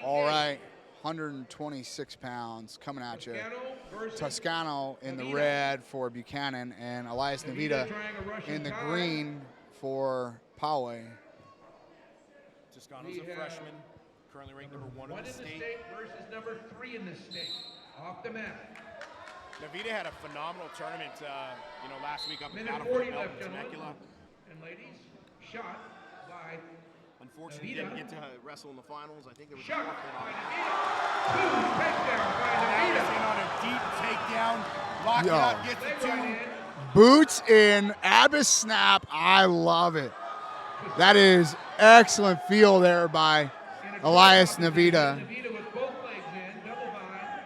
All right, 126 pounds coming at you. Toscano in the red for Buchanan, and Elias Navida in the green for Poway. Toscano's a freshman, currently ranked #1 in the state. Versus #3 in the state. Off the mat. Navida had a phenomenal tournament, last week up in Minute 40 left, Temecula. And ladies, shot by Unfortunately, Navida. didn't get to wrestle in the finals. I think there was Shot a forfeit by on it. Navida. Takedown by Navida. In on a deep takedown. Lock it up, gets the two. Boots in, Abbas snap. I love it. That is excellent feel there by Elias Navida. Navida with both legs in, double by.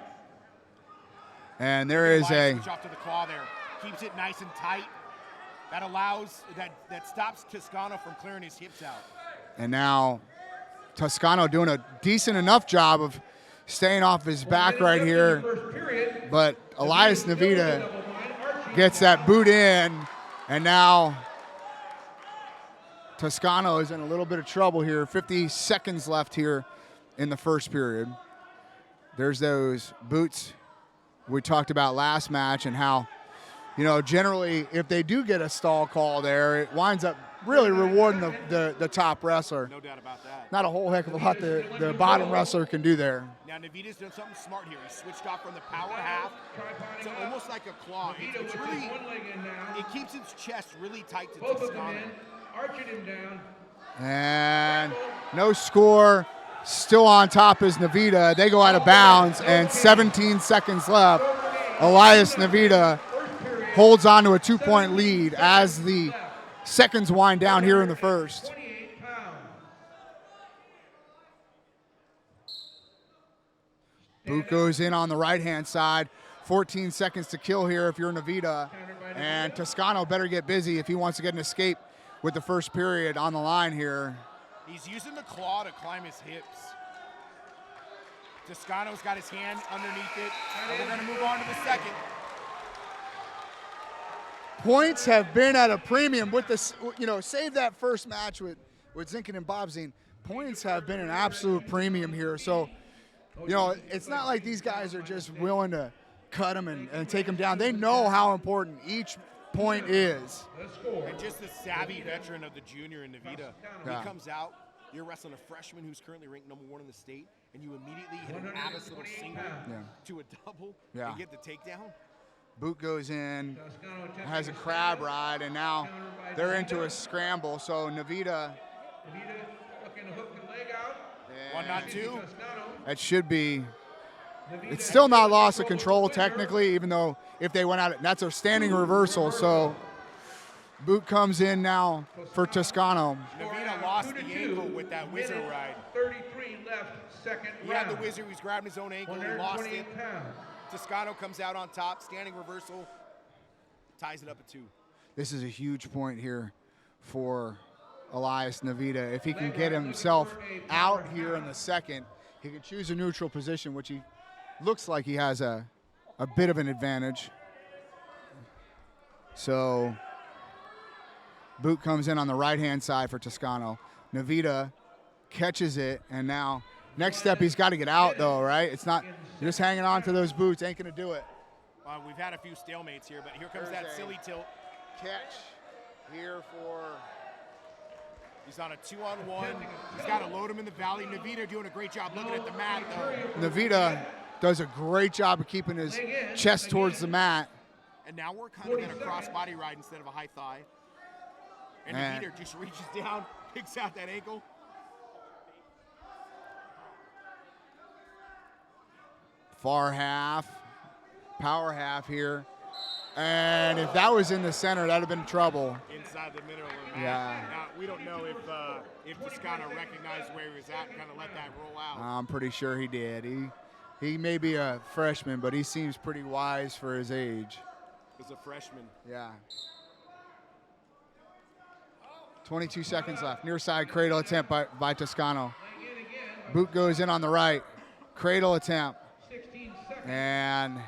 And there is a Elias off to the claw there. Keeps it nice and tight. That allows, that stops Toscano from clearing his hips out. And now Toscano doing a decent enough job of staying off his back right here. But Elias Navida gets that boot in, and now Toscano is in a little bit of trouble here. 50 seconds left here in the first period. There's those boots we talked about last match and how, generally if they do get a stall call there, it winds up really rewarding the top wrestler. No doubt about that. Not a whole heck of a lot the bottom wrestler can do there. Now Navida's done something smart here. He switched off from the power half to almost like a claw. It's really, it keeps his chest really tight to Toscano. Arching him down. And no score. Still on top is Navida. They go out of bounds, and 17 seconds left. Elias Navida holds on to a 2-point lead as the seconds wind down here in the first. 28 pounds. Boot goes in on the right-hand side. 14 seconds to kill here if you're Navida. And Toscano better get busy if he wants to get an escape with the first period on the line here. He's using the claw to climb his hips. Toscano's got his hand underneath it, and we're going to move on to the second. Points have been at a premium with this, save that first match with Zinkin and Bobzine. Points have been an absolute premium here. So, it's not like these guys are just willing to cut them and take them down. They know how important each point is. And just the savvy veteran of the junior in Navida. Yeah. He comes out, you're wrestling a freshman who's currently ranked #1 in the state, and you immediately hit an Abbas little single to a double and get the takedown. Boot goes in, has a crab ride, and now they're into a scramble. So Navida looking to hook the leg out. One, not two. That should be. It's still not loss of control technically, even though if they went out, that's a standing reversal. So Boot comes in now for Toscano. Navida lost the ankle with that whizzer ride. 33 left, second round. He had the whizzer, he was grabbing his own ankle, he lost it. 128 pounds. Toscano comes out on top, standing reversal, ties it up at 2. This is a huge point here for Elias Navida. If he can get himself out here in the second, he can choose a neutral position, which he looks like he has a bit of an advantage. So Boot comes in on the right-hand side for Toscano. Navida catches it, and now next step he's got to get out, though, right? It's not just hanging on to those boots ain't going to do it. We've had a few stalemates here, but here comes that silly tilt. Catch here for. He's on a 2-on-1. He's got to load him in the valley. Navida doing a great job looking at the mat, though. Navida does a great job of keeping his chest towards the mat. And now we're kind of in a cross-body ride instead of a high thigh. And Navida just reaches down, picks out that ankle. Far half, power half here. And if that was in the center, that would have been trouble. Inside the middle of the mat. Yeah. Now, we don't know if Toscano recognized where he was at and kind of let that roll out. I'm pretty sure he did. He may be a freshman, but he seems pretty wise for his age. He's a freshman. Yeah. 22 seconds left. Near side cradle attempt by Toscano. Boot goes in on the right. Cradle attempt. And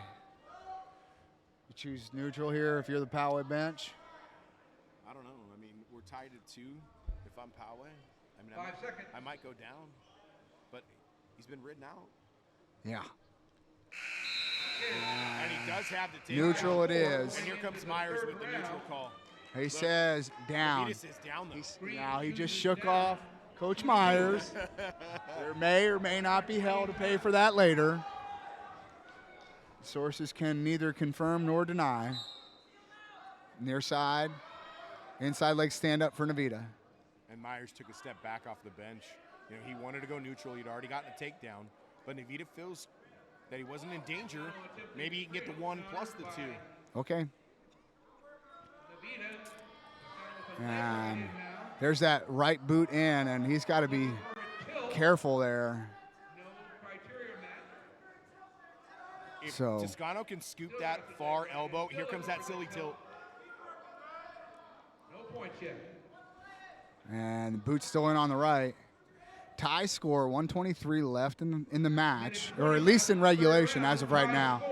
you choose neutral here if you're the Poway bench. I don't know. I mean, we're tied at 2 if I'm Poway. I mean, 5 seconds. I might go down. But He's been ridden out. Yeah. And he does have the takedown. Neutral it is. And here comes Myers with the neutral call. He says down. Navida says down, though. Now he just shook off Coach Myers. There may or may not be hell to pay for that later. Sources can neither confirm nor deny. Near side, inside leg stand up for Navida. And Myers took a step back off the bench. You know, he wanted to go neutral. He'd already gotten a takedown. But Navida feels that he wasn't in danger. Maybe he can get the 1 plus the 2. Okay. And there's that right boot in, and he's got to be careful there. If So Toscano can scoop that far elbow, here comes that silly tilt. No points yet. and the boot's still in on the right. Tie score, 123 left in the match, or at least in regulation as of right now.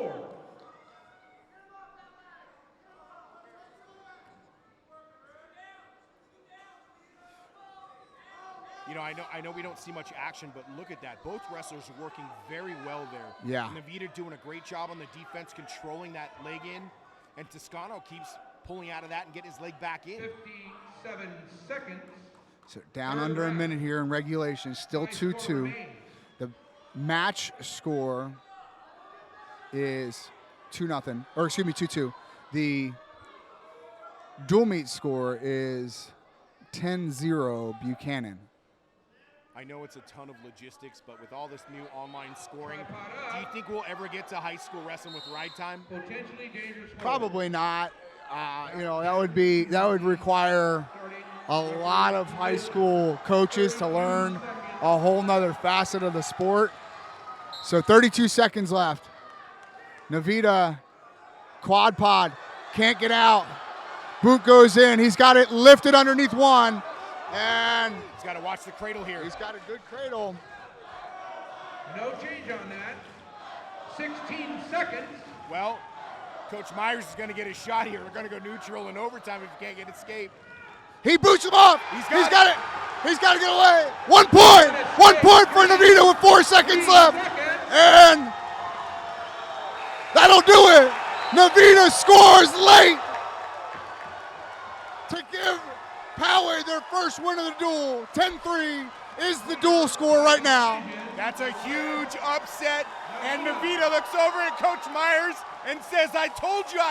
You know, I know we don't see much action, but look at that. Both wrestlers are working very well there. Yeah. Navida doing a great job on the defense, controlling that leg in, and Toscano keeps pulling out of that and getting his leg back in. 57 seconds. So down under a minute here in regulation, still 2-2. The match score is 2-0, or excuse me, 2-2. The dual meet score is 10-0 Buchanan. I know it's a ton of logistics, but with all this new online scoring, do you think we'll ever get to high school wrestling with ride time? Potentially dangerous. Probably not. You know, that would require a lot of high school coaches to learn a whole nother facet of the sport. So 32 seconds left. Navida, quad pod, can't get out. Boot goes in. He's got it lifted underneath one. And he's got to watch the cradle here. He's got a good cradle. No change on that. 16 seconds. Well, Coach Myers is going to get a shot here. We're going to go neutral in overtime if he can't get escape. He boots him off. He's got it. He's got to get away. 1 point. 1 point for Navida with 4 seconds left. And that'll do it. Navida scores late to give Poway their first win of the duel. 10-3 is the duel score right now. That's a huge upset. And Navida looks over at Coach Myers and says, I told you I